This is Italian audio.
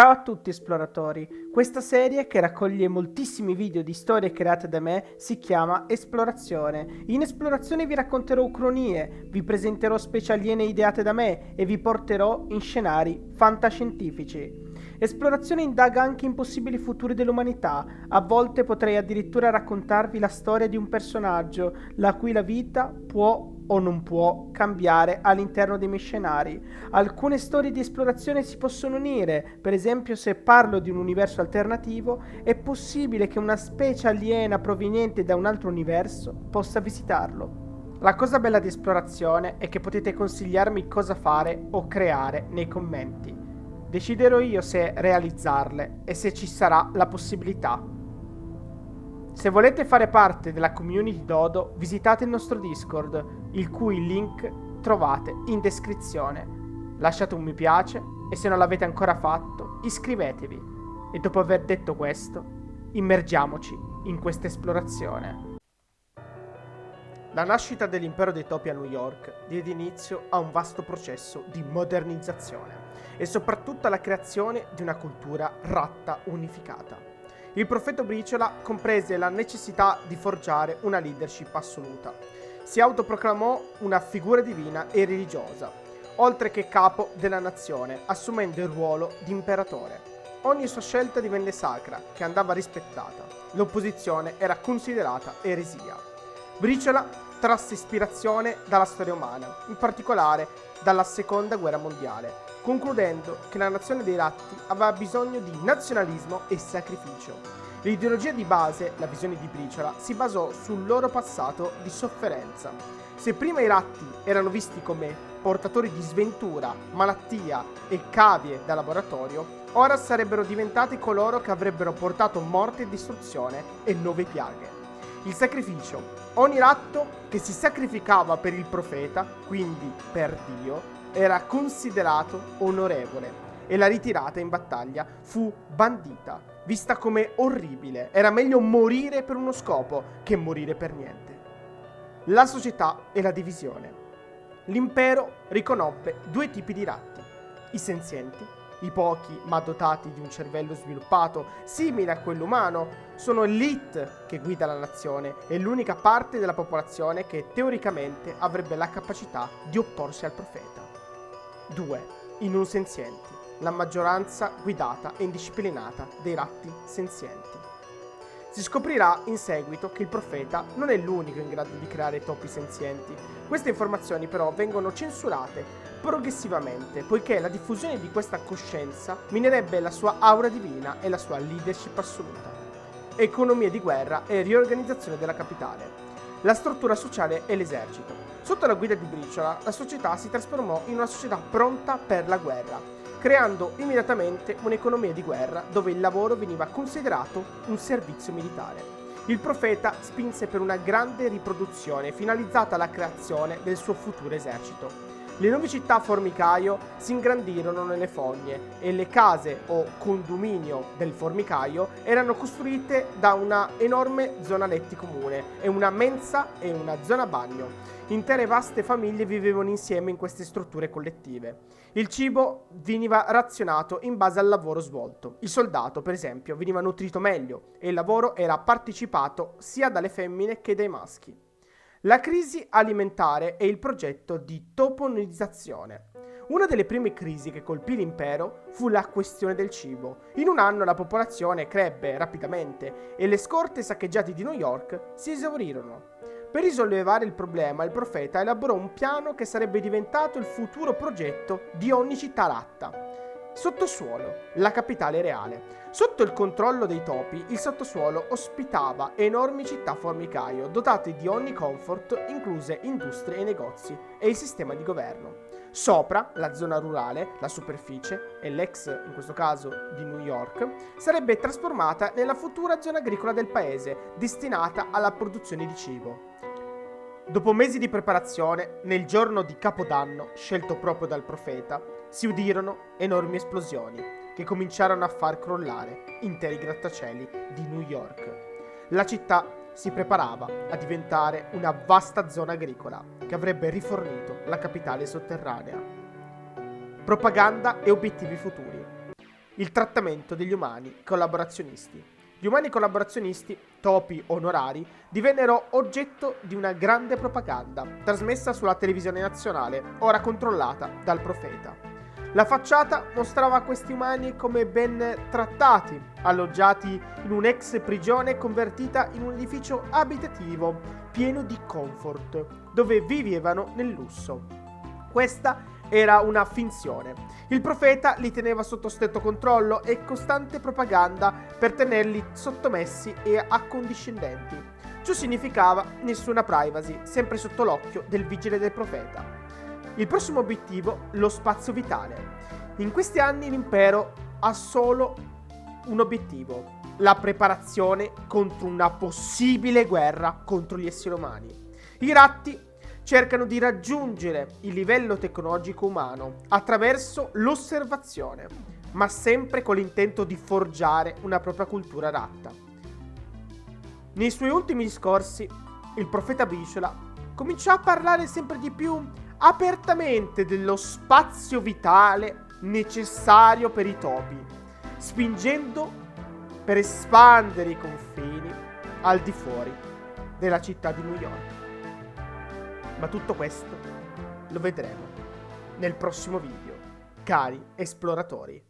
Ciao a tutti esploratori, questa serie che raccoglie moltissimi video di storie create da me si chiama Esplorazione. In Esplorazione vi racconterò ucronie, vi presenterò specie aliene ideate da me e vi porterò in scenari fantascientifici. Esplorazione indaga anche in possibili futuri dell'umanità, a volte potrei addirittura raccontarvi la storia di un personaggio, la cui la vita può o non può cambiare all'interno dei miei scenari. Alcune storie di esplorazione si possono unire, per esempio se parlo di un universo alternativo, è possibile che una specie aliena proveniente da un altro universo possa visitarlo. La cosa bella di esplorazione è che potete consigliarmi cosa fare o creare nei commenti. Deciderò io se realizzarle e se ci sarà la possibilità. Se volete fare parte della community Dodo, visitate il nostro Discord, il cui link trovate in descrizione. Lasciate un mi piace e se non l'avete ancora fatto, iscrivetevi. E dopo aver detto questo, immergiamoci in questa esplorazione. La nascita dell'impero dei topi a New York diede inizio a un vasto processo di modernizzazione e soprattutto alla creazione di una cultura ratta unificata. Il profeta Briciola comprese la necessità di forgiare una leadership assoluta. Si autoproclamò una figura divina e religiosa, oltre che capo della nazione, assumendo il ruolo di imperatore. Ogni sua scelta divenne sacra, che andava rispettata. L'opposizione era considerata eresia. Briciola trasse ispirazione dalla storia umana, in particolare dalla Seconda Guerra Mondiale, concludendo che la nazione dei ratti aveva bisogno di nazionalismo e sacrificio. L'ideologia di base, la visione di Briciola, si basò sul loro passato di sofferenza. Se prima i ratti erano visti come portatori di sventura, malattia e cavie da laboratorio, ora sarebbero diventati coloro che avrebbero portato morte e distruzione e 9 piaghe. Il sacrificio. Ogni ratto che si sacrificava per il profeta, quindi per Dio, era considerato onorevole e la ritirata in battaglia fu bandita, vista come orribile. Era meglio morire per uno scopo che morire per niente. La società e la divisione. L'impero riconobbe 2 tipi di ratti: i senzienti, i pochi ma dotati di un cervello sviluppato simile a quello umano, sono l'elite che guida la nazione e l'unica parte della popolazione che teoricamente avrebbe la capacità di opporsi al profeta. 2. I non senzienti, la maggioranza guidata e indisciplinata dei ratti senzienti. Si scoprirà in seguito che il profeta non è l'unico in grado di creare topi senzienti. Queste informazioni però vengono censurate progressivamente, poiché la diffusione di questa coscienza minerebbe la sua aura divina e la sua leadership assoluta. Economia di guerra e riorganizzazione della capitale. La struttura sociale e l'esercito. Sotto la guida di Briciola, la società si trasformò in una società pronta per la guerra, creando immediatamente un'economia di guerra dove il lavoro veniva considerato un servizio militare. Il profeta spinse per una grande riproduzione finalizzata alla creazione del suo futuro esercito. Le nuove città formicaio si ingrandirono nelle fogne e le case o condominio del formicaio erano costruite da una enorme zona letti comune e una mensa e una zona bagno. Intere vaste famiglie vivevano insieme in queste strutture collettive. Il cibo veniva razionato in base al lavoro svolto. Il soldato, per esempio, veniva nutrito meglio e il lavoro era partecipato sia dalle femmine che dai maschi. La crisi alimentare e il progetto di toponizzazione. Una delle prime crisi che colpì l'impero fu la questione del cibo. In un anno la popolazione crebbe rapidamente e le scorte saccheggiate di New York si esaurirono. Per risollevare il problema, il profeta elaborò un piano che sarebbe diventato il futuro progetto di ogni città ratta. Sottosuolo, la capitale reale. Sotto il controllo dei topi, il sottosuolo ospitava enormi città formicaio, dotate di ogni comfort, incluse industrie e negozi, e il sistema di governo. Sopra, la zona rurale, la superficie, e l'ex, in questo caso, di New York, sarebbe trasformata nella futura zona agricola del paese, destinata alla produzione di cibo. Dopo mesi di preparazione, nel giorno di Capodanno, scelto proprio dal profeta, si udirono enormi esplosioni che cominciarono a far crollare interi grattacieli di New York. La città si preparava a diventare una vasta zona agricola che avrebbe rifornito la capitale sotterranea. Propaganda e obiettivi futuri. il trattamento degli umani collaborazionisti. Gli umani collaborazionisti, topi onorari, divennero oggetto di una grande propaganda, trasmessa sulla televisione nazionale, ora controllata dal profeta. La facciata mostrava questi umani come ben trattati, alloggiati in un'ex prigione convertita in un edificio abitativo, pieno di comfort, dove vivevano nel lusso. Questa era una finzione. Il profeta li teneva sotto stretto controllo e costante propaganda per tenerli sottomessi e accondiscendenti. Ciò significava nessuna privacy, sempre sotto l'occhio del vigile del profeta. Il prossimo obiettivo, lo spazio vitale. In questi anni l'impero ha solo un obiettivo: la preparazione contro una possibile guerra contro gli esseri umani. I ratti cercano di raggiungere il livello tecnologico umano attraverso l'osservazione, ma sempre con l'intento di forgiare una propria cultura ratta. Nei suoi ultimi discorsi, il profeta Briciola cominciò a parlare sempre di più apertamente dello spazio vitale necessario per i topi, spingendo per espandere i confini al di fuori della città di New York. Ma tutto questo lo vedremo nel prossimo video, cari esploratori.